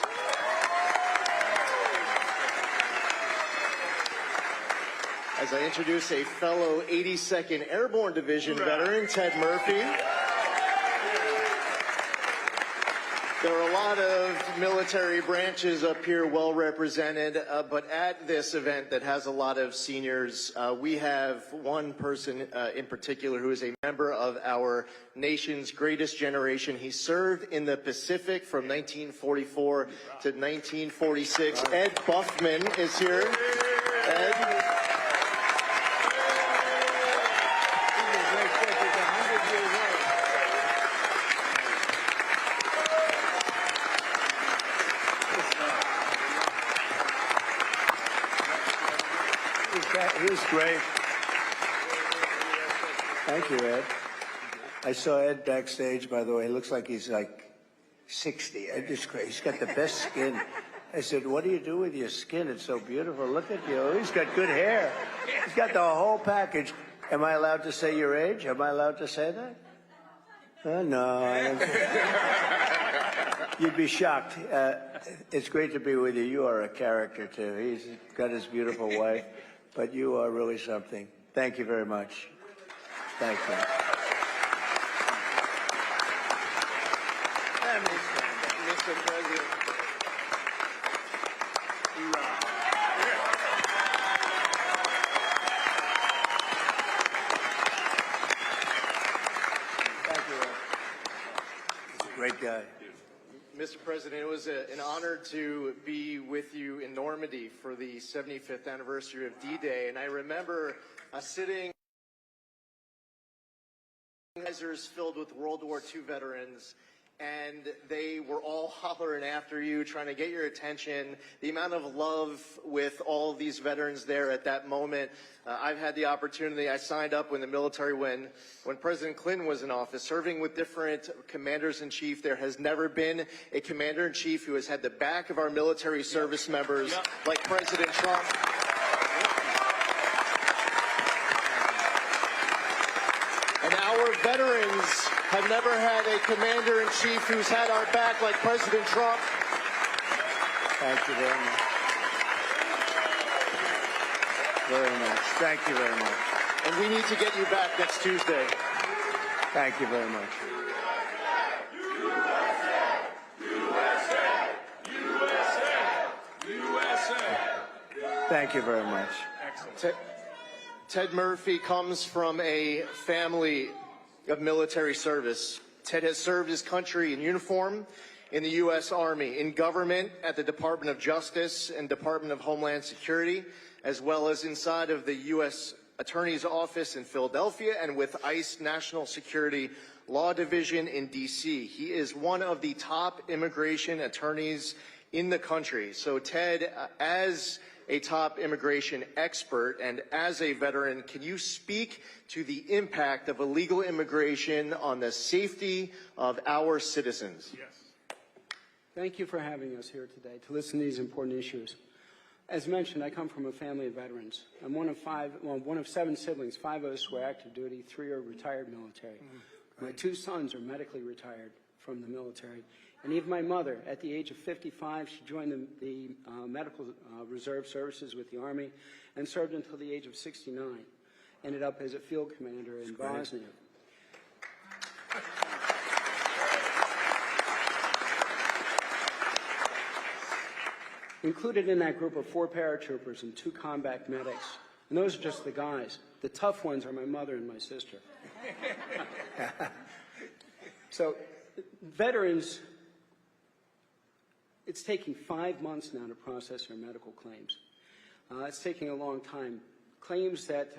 as I introduce a fellow 82nd Airborne Division veteran, Ted Murphy. There are a lot of military branches up here well represented, but at this event that has a lot of seniors, we have one person in particular who is a member of our nation's greatest generation. He served in the Pacific from 1944 to 1946. Ed Buffman is here. Ed. He's great. Thank you, Ed. I saw Ed backstage, by the way. He looks like he's like 60. Ed is great. He's got the best skin. I said, what do you do with your skin? It's so beautiful. Look at you. He's got good hair. He's got the whole package. Am I allowed to say your age? Am I allowed to say that? No. I don't You'd be shocked. It's great to be with you. You are a character, too. He's got his beautiful wife. But you are really something. Thank you very much. Thank you. Mr. President. Thank you, Ed. He's a great guy. Mr. President, it was an honor to be with you in Normandy for the 75th anniversary of D-Day, and I remember sitting filled with World War II veterans, and they were all hollering after you, trying to get your attention. The amount of love with all of these veterans there at that moment. I've had the opportunity, I signed up in the military when President Clinton was in office, serving with different commanders-in-chief. There has never been a commander-in-chief who has had the back of our military service members like President Trump. And our veterans have never had a commander-in-chief who's had our back like President Trump. Thank you very much. Very much. Thank you very much. And we need to get you back next Tuesday. Thank you very much. Thank you very much. Ted Murphy comes from a family of military service. Ted has served his country in uniform in the U.S. Army, in government at the Department of Justice and Department of Homeland Security, as well as inside of the U.S. Attorney's Office in Philadelphia and with ICE National Security Law Division in D.C. He is one of the top immigration attorneys in the country. So Ted, as a top immigration expert and as a veteran, can you speak to the impact of illegal immigration on the safety of our citizens? Yes. Thank you for having us here today to listen to these important issues. As mentioned, I come from a family of veterans. I'm one of 7 siblings. 5 of us were active duty, 3 are retired military. My 2 sons are medically retired from the military. And even my mother, at the age of 55, she joined the Medical Reserve Services with the Army and served until the age of 69. Ended up as a field commander in Bosnia. Included in that group are 4 paratroopers and 2 combat medics. And those are just the guys. The tough ones are my mother and my sister. So, veterans, it's taking 5 months now to process their medical claims. It's taking a long time. Claims that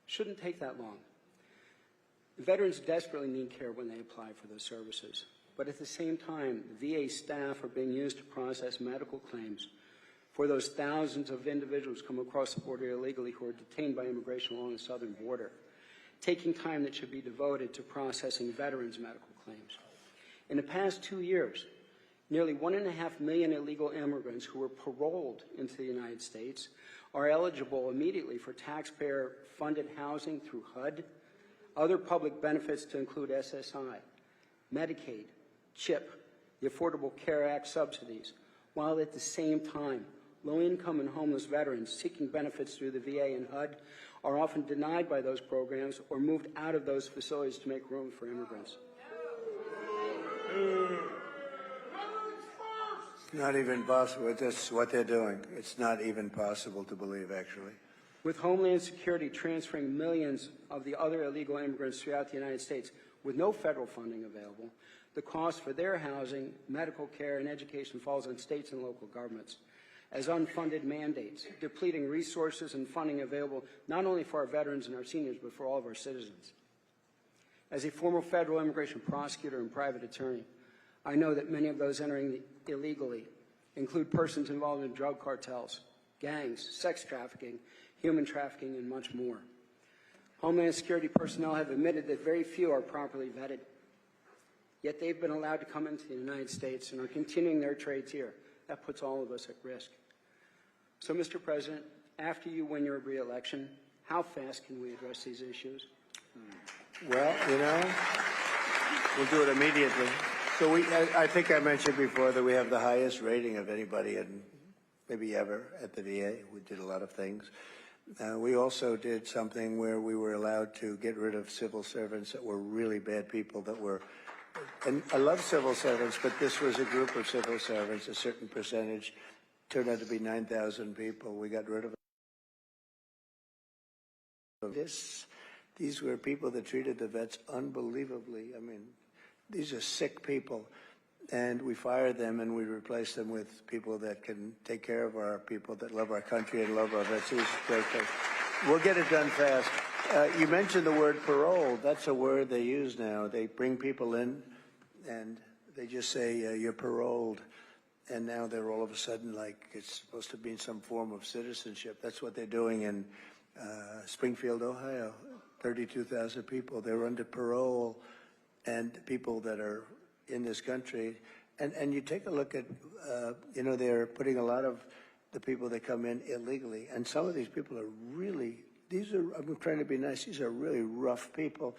shouldn't take that long. Veterans desperately need care when they apply for those services. But at the same time, the VA staff are being used to process medical claims for those thousands of individuals come across the border illegally who are detained by immigration along the southern border, taking time that should be devoted to processing veterans' medical claims. In the past 2 years, nearly 1.5 million illegal immigrants who were paroled into the United States are eligible immediately for taxpayer-funded housing through HUD, other public benefits to include SSI, Medicaid, CHIP, the Affordable Care Act subsidies, while at the same time low-income and homeless veterans seeking benefits through the VA and HUD are often denied by those programs or moved out of those facilities to make room for immigrants. It's not even possible. That's what they're doing. It's not even possible to believe, actually. With Homeland Security transferring millions of the other illegal immigrants throughout the United States with no federal funding available, the cost for their housing, medical care, and education falls on states and local governments as unfunded mandates, depleting resources and funding available not only for our veterans and our seniors, but for all of our citizens. As a former federal immigration prosecutor and private attorney, I know that many of those entering illegally include persons involved in drug cartels, gangs, sex trafficking, human trafficking, and much more. Homeland Security personnel have admitted that very few are properly vetted, yet they've been allowed to come into the United States and are continuing their trades here. That puts all of us at risk. So, Mr. President, after you win your re-election, how fast can we address these issues? Well, you know, we'll do it immediately. So I think I mentioned before that we have the highest rating of anybody in maybe ever at the VA. We did a lot of things. We also did something where we were allowed to get rid of civil servants that were really bad people that were, and I love civil servants, but this was a group of civil servants, a certain percentage, turned out to be 9,000 people. We got rid of this. These were people that treated the vets unbelievably. I mean, these are sick people. And we fired them and we replaced them with people that can take care of our people, that love our country and love our vets. It was a great thing. We'll get it done fast. You mentioned the word parole. That's a word they use now. They bring people in and they just say, you're paroled. And now they're all of a sudden like it's supposed to be in some form of citizenship. That's what they're doing in Springfield, Ohio. 32,000 people. They're under parole, and people that are in this country. And you take a look at, you know, they're putting a lot of the people that come in illegally. And some of these people are really, I'm trying to be nice, these are really rough people.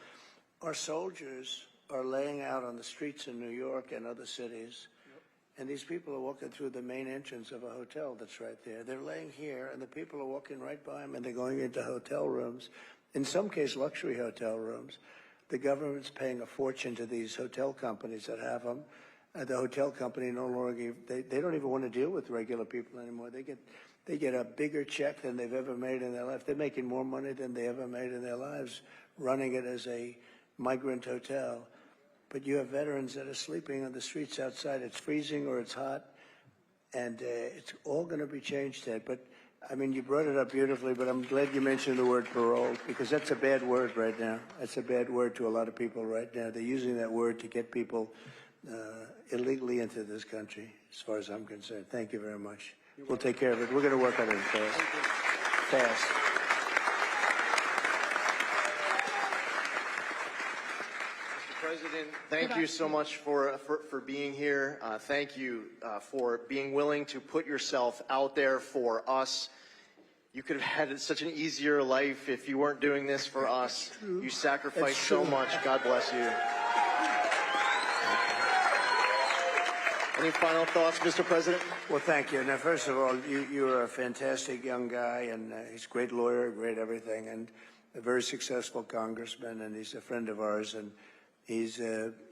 Our soldiers are laying out on the streets in New York and other cities. And these people are walking through the main entrance of a hotel that's right there. They're laying here, and the people are walking right by them, and they're going into hotel rooms, in some case luxury hotel rooms. The government's paying a fortune to these hotel companies that have them. The hotel company no longer, they don't even want to deal with regular people anymore. They get a bigger check than they've ever made in their life. They're making more money than they ever made in their lives running it as a migrant hotel. But you have veterans that are sleeping on the streets outside. It's freezing or it's hot, and it's all going to be changed, Ted. But, I mean, you brought it up beautifully, but I'm glad you mentioned the word parole, because that's a bad word right now. That's a bad word to a lot of people right now. They're using that word to get people illegally into this country, as far as I'm concerned. Thank you very much. We'll take care of it. We're going to work on it fast. Fast. President, thank you so much for being here. Thank you for being willing to put yourself out there for us. You could have had such an easier life if you weren't doing this for us. You sacrificed so much. God bless you. Any final thoughts, Mr. President? Well, thank you. Now, first of all, you're a fantastic young guy, and he's a great lawyer, great everything, and a very successful congressman, and he's a friend of ours, and he's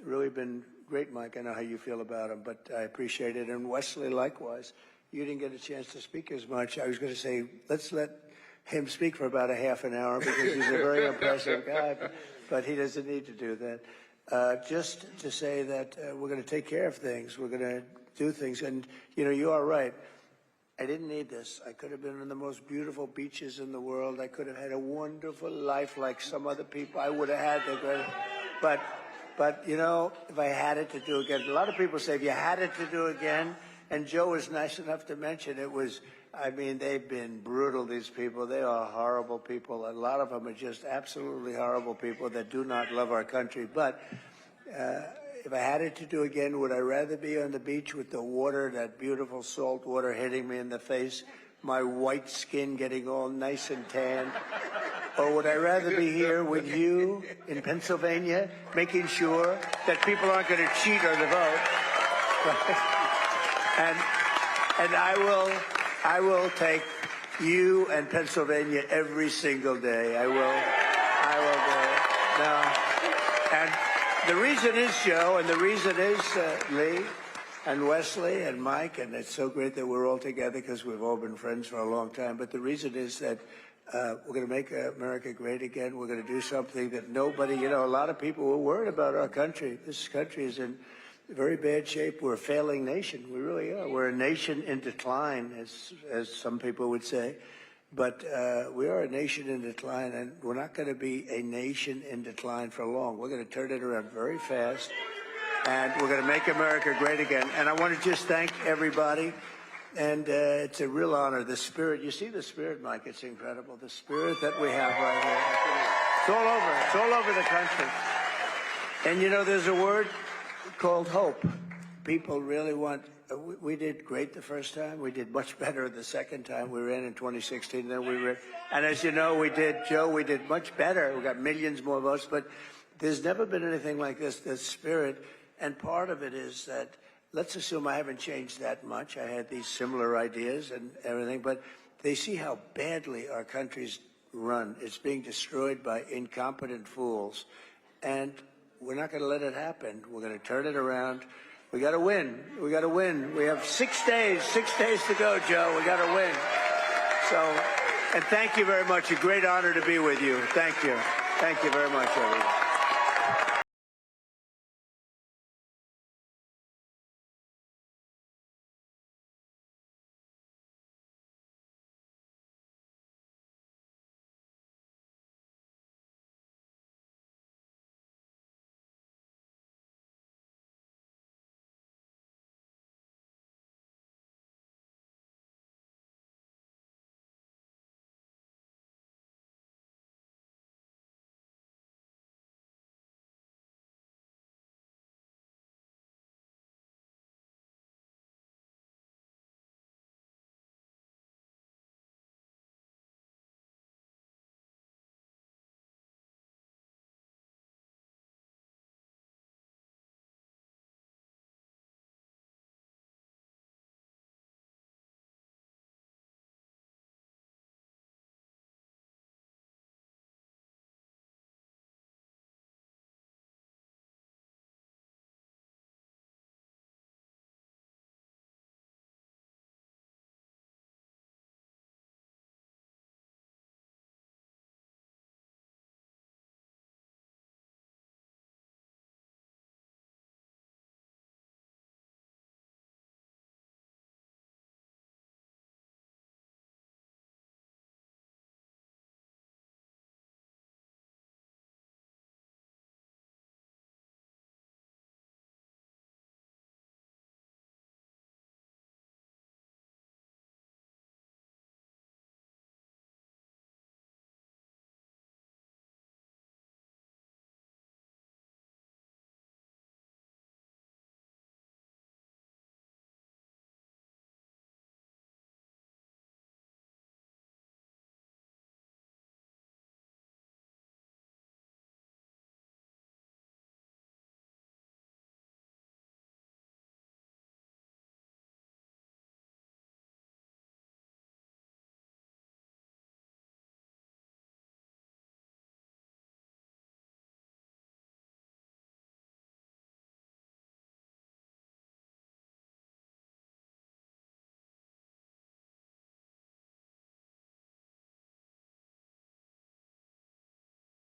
really been great, Mike. I know how you feel about him, but I appreciate it. And Wesley, likewise. You didn't get a chance to speak as much. I was going to say, let's let him speak for about a half an hour, because he's a very impressive guy, but he doesn't need to do that. Just to say that we're going to take care of things. We're going to do things. And, you know, you are right. I didn't need this. I could have been on the most beautiful beaches in the world. I could have had a wonderful life like some other people. I would have had the great... But, you know, if I had it to do again, a lot of people say, if you had it to do again, and Joe was nice enough to mention it was, I mean, they've been brutal, these people. They are horrible people. A lot of them are just absolutely horrible people that do not love our country. But if I had it to do again, would I rather be on the beach with the water, that beautiful salt water hitting me in the face, my white skin getting all nice and tan? Or would I rather be here with you in Pennsylvania, making sure that people aren't going to cheat on the vote? And I will take you and Pennsylvania every single day. I will do it. No. And the reason is, Joe, and the reason is Lee and Wesley and Mike, and it's so great that we're all together because we've all been friends for a long time. But the reason is that we're going to make America great again. We're going to do something that nobody, you know, a lot of people were worried about our country. This country is in very bad shape. We're a failing nation. We really are. We're a nation in decline, as some people would say. But we are a nation in decline, and we're not going to be a nation in decline for long. We're going to turn it around very fast, and we're going to make America great again. And I want to just thank everybody, and it's a real honor. The spirit, you see the spirit, Mike, it's incredible. The spirit that we have right here. It's all over. It's all over the country. And, you know, there's a word called hope. People really want. We did great the first time. We did much better the second time we ran in 2016 than we ran. And as you know, we did much better. We got millions more votes, but there's never been anything like this spirit. And part of it is that, let's assume I haven't changed that much. I had these similar ideas and everything, but they see how badly our country's run. It's being destroyed by incompetent fools. And we're not going to let it happen. We're going to turn it around. We got to win. We got to win. We have 6 days to go, Joe. We got to win. So, and thank you very much. A great honor to be with you. Thank you. Thank you very much, everyone.